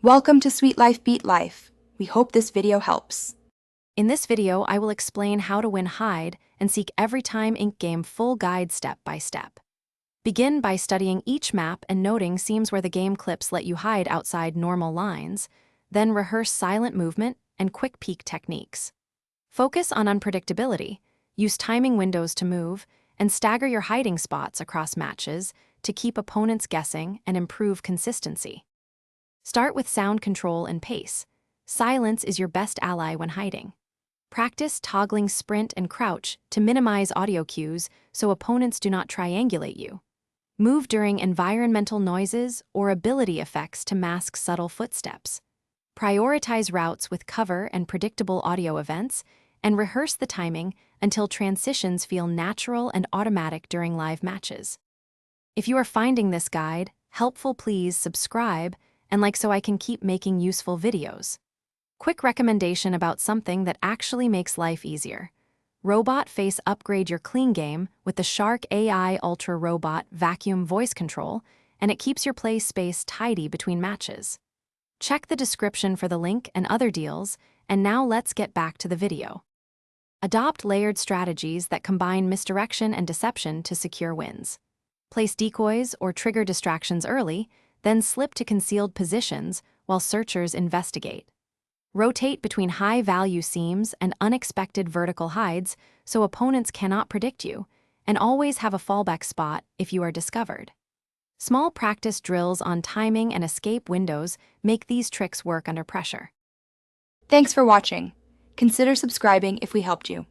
Welcome to Sweet Life Beat Life. We hope this video helps. In this video, I will explain how to win hide and seek Everytime Ink game full guide step by step. Begin by studying each map and noting seams where the game clips let you hide outside normal lines, then rehearse silent movement and quick peek techniques. Focus on unpredictability, use timing windows to move, and stagger your hiding spots across matches to keep opponents guessing and improve consistency. Start with sound control and pace. Silence is your best ally when hiding. Practice toggling sprint and crouch to minimize audio cues so opponents do not triangulate you. Move during environmental noises or ability effects to mask subtle footsteps. Prioritize routes with cover and predictable audio events, and rehearse the timing until transitions feel natural and automatic during live matches. If you are finding this guide helpful, please subscribe and like so I can keep making useful videos. Quick recommendation about something that actually makes life easier. Robot Face upgrade your clean game with the Shark AI Ultra Robot Vacuum Voice Control, and it keeps your play space tidy between matches. Check the description for the link and other deals, and now let's get back to the video. Adopt layered strategies that combine misdirection and deception to secure wins. Place decoys or trigger distractions early, then slip to concealed positions while searchers investigate. Rotate between high-value seams and unexpected vertical hides so opponents cannot predict you, and always have a fallback spot if you are discovered. Small practice drills on timing and escape windows make these tricks work under pressure. Thanks for watching. Consider subscribing if we helped you.